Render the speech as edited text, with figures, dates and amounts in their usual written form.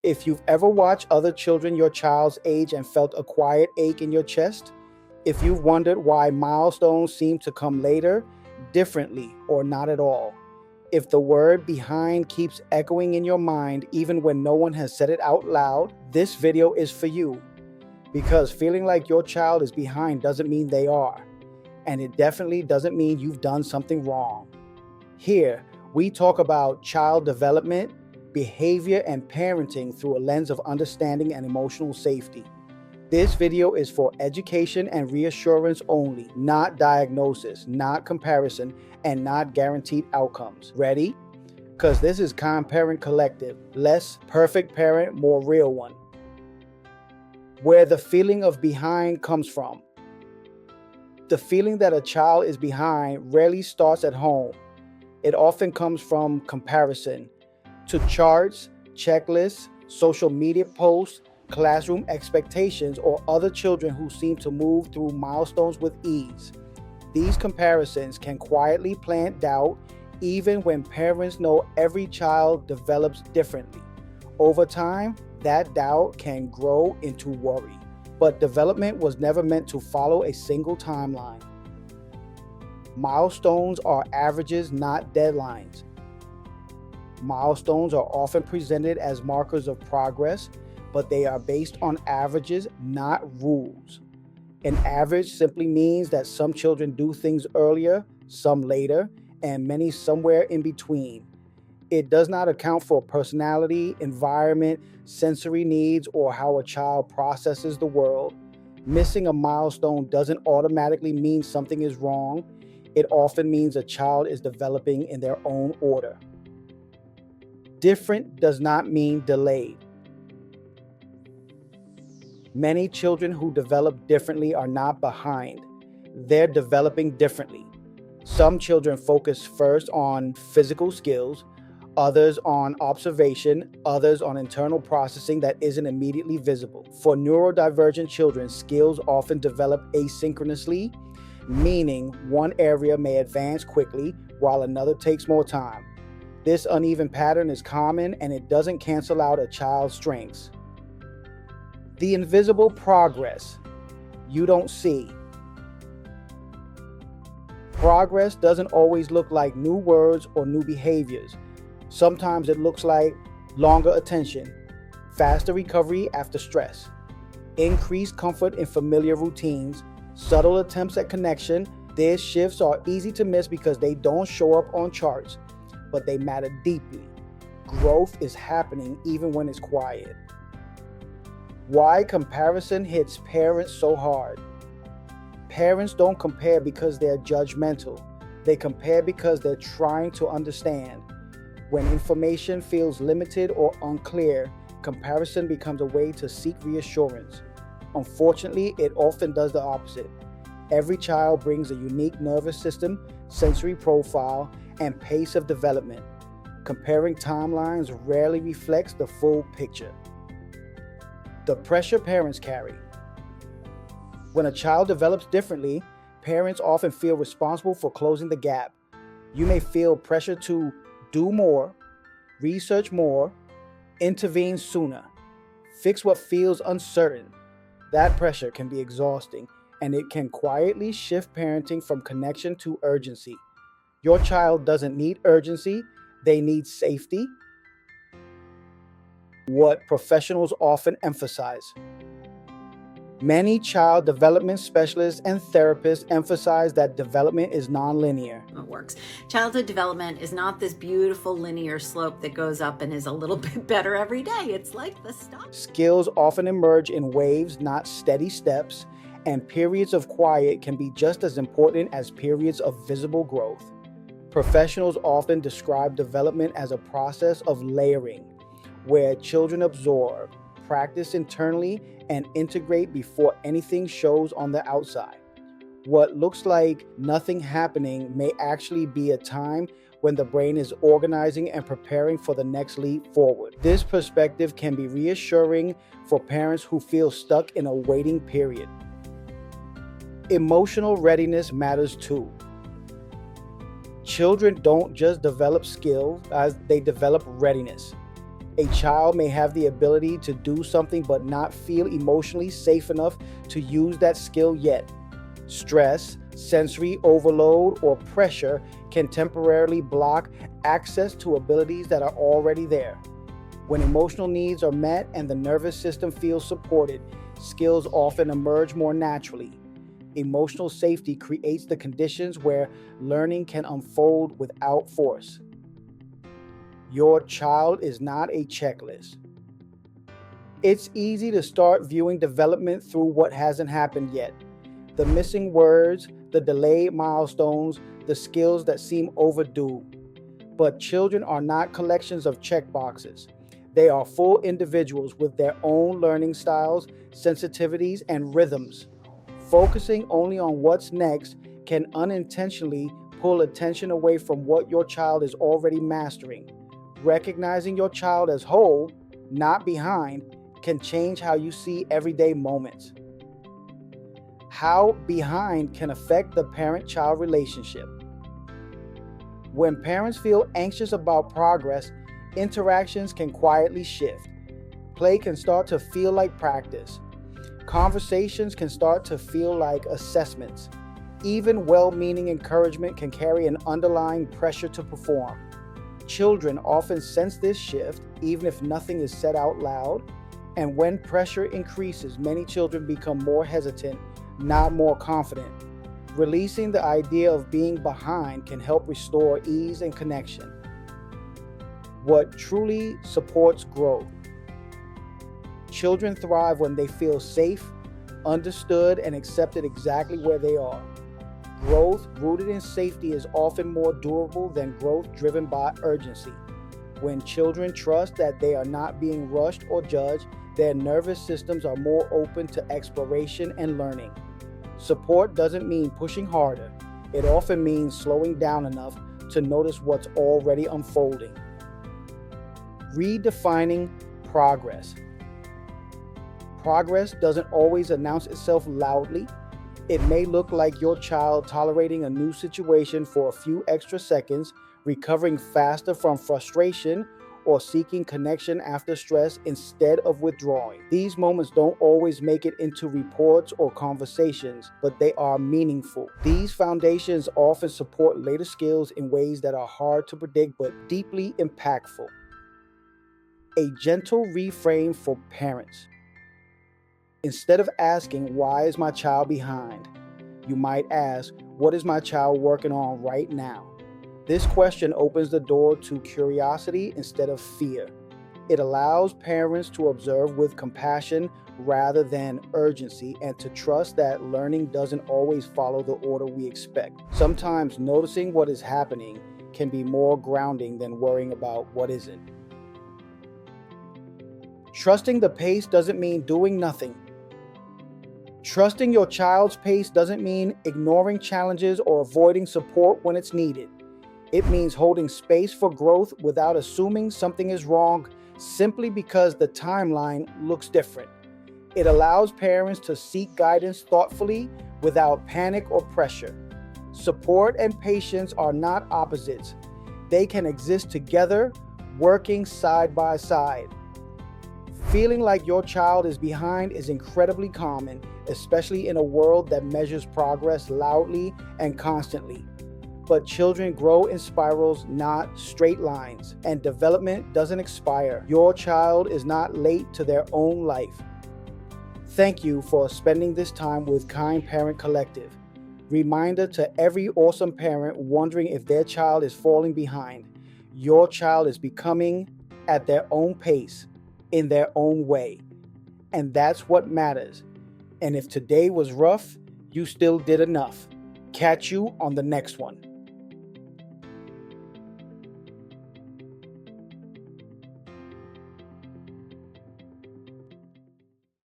If you've ever watched other children your child's age and felt a quiet ache in your chest, if you've wondered why milestones seem to come later, differently, or not at all, if the word behind keeps echoing in your mind even when no one has said it out loud, this video is for you. Because feeling like your child is behind doesn't mean they are. And it definitely doesn't mean you've done something wrong. Here, we talk about child development, behavior, and parenting through a lens of understanding and emotional safety. This video is for education and reassurance only, not diagnosis, not comparison, and not guaranteed outcomes. Ready? Because this is Kind Parent Collective. Less perfect parent, more real one. Where the feeling of behind comes from. The feeling that a child is behind rarely starts at home. It often comes from comparison to charts, checklists, social media posts, classroom expectations, or other children who seem to move through milestones with ease. These comparisons can quietly plant doubt even when parents know every child develops differently. Over time, that doubt can grow into worry. But development was never meant to follow a single timeline. Milestones are averages, not deadlines. Milestones are often presented as markers of progress, but they are based on averages, not rules. An average simply means that some children do things earlier, some later, and many somewhere in between. It does not account for personality, environment, sensory needs, or how a child processes the world. Missing a milestone doesn't automatically mean something is wrong. It often means a child is developing in their own order. Different does not mean delayed. Many children who develop differently are not behind. They're developing differently. Some children focus first on physical skills, others on observation, others on internal processing that isn't immediately visible. For neurodivergent children, skills often develop asynchronously, meaning one area may advance quickly while another takes more time. This uneven pattern is common and it doesn't cancel out a child's strengths. The invisible progress you don't see. Progress doesn't always look like new words or new behaviors. Sometimes it looks like longer attention, faster recovery after stress, increased comfort in familiar routines, subtle attempts at connection. These shifts are easy to miss because they don't show up on charts, but they matter deeply. Growth is happening even when it's quiet. Why comparison hits parents so hard? Parents don't compare because they're judgmental. They compare because they're trying to understand. When information feels limited or unclear, comparison becomes a way to seek reassurance. Unfortunately, it often does the opposite. Every child brings a unique nervous system, sensory profile, and pace of development. Comparing timelines rarely reflects the full picture. The pressure parents carry. When a child develops differently, parents often feel responsible for closing the gap. You may feel pressure to do more, research more, intervene sooner, fix what feels uncertain. That pressure can be exhausting, and it can quietly shift parenting from connection to urgency. Your child doesn't need urgency, they need safety. What professionals often emphasize. Many child development specialists and therapists emphasize that development is nonlinear. It works. Childhood development is not this beautiful linear slope that goes up and is a little bit better every day. It's like the stop. Skills often emerge in waves, not steady steps, and periods of quiet can be just as important as periods of visible growth. Professionals often describe development as a process of layering, where children absorb, practice internally, and integrate before anything shows on the outside. What looks like nothing happening may actually be a time when the brain is organizing and preparing for the next leap forward. This perspective can be reassuring for parents who feel stuck in a waiting period. Emotional readiness matters too. Children don't just develop skills, as they develop readiness. A child may have the ability to do something but not feel emotionally safe enough to use that skill yet. Stress, sensory overload, or pressure can temporarily block access to abilities that are already there. When emotional needs are met and the nervous system feels supported, skills often emerge more naturally. Emotional safety creates the conditions where learning can unfold without force. Your child is not a checklist. It's easy to start viewing development through what hasn't happened yet. The missing words, the delayed milestones, the skills that seem overdue. But children are not collections of checkboxes. They are full individuals with their own learning styles, sensitivities, and rhythms. Focusing only on what's next can unintentionally pull attention away from what your child is already mastering. Recognizing your child as whole, not behind, can change how you see everyday moments. How behind can affect the parent-child relationship. When parents feel anxious about progress, interactions can quietly shift. Play can start to feel like practice. Conversations can start to feel like assessments. Even well-meaning encouragement can carry an underlying pressure to perform. Children often sense this shift, even if nothing is said out loud. And when pressure increases, many children become more hesitant, not more confident. Releasing the idea of being behind can help restore ease and connection. What truly supports growth? Children thrive when they feel safe, understood, and accepted exactly where they are. Growth rooted in safety is often more durable than growth driven by urgency. When children trust that they are not being rushed or judged, their nervous systems are more open to exploration and learning. Support doesn't mean pushing harder. It often means slowing down enough to notice what's already unfolding. Redefining progress. Progress doesn't always announce itself loudly. It may look like your child tolerating a new situation for a few extra seconds, recovering faster from frustration, or seeking connection after stress instead of withdrawing. These moments don't always make it into reports or conversations, but they are meaningful. These foundations often support later skills in ways that are hard to predict but deeply impactful. A gentle reframe for parents. Instead of asking, "Why is my child behind?" you might ask, "What is my child working on right now?" This question opens the door to curiosity instead of fear. It allows parents to observe with compassion rather than urgency and to trust that learning doesn't always follow the order we expect. Sometimes noticing what is happening can be more grounding than worrying about what isn't. Trusting the pace doesn't mean doing nothing. Trusting your child's pace doesn't mean ignoring challenges or avoiding support when it's needed. It means holding space for growth without assuming something is wrong simply because the timeline looks different. It allows parents to seek guidance thoughtfully without panic or pressure. Support and patience are not opposites. They can exist together, working side by side. Feeling like your child is behind is incredibly common, especially in a world that measures progress loudly and constantly. But children grow in spirals, not straight lines, and development doesn't expire. Your child is not late to their own life. Thank you for spending this time with Kind Parent Collective. Reminder to every awesome parent wondering if their child is falling behind. Your child is becoming at their own pace, in their own way. And that's what matters. And if today was rough, you still did enough. Catch you on the next one.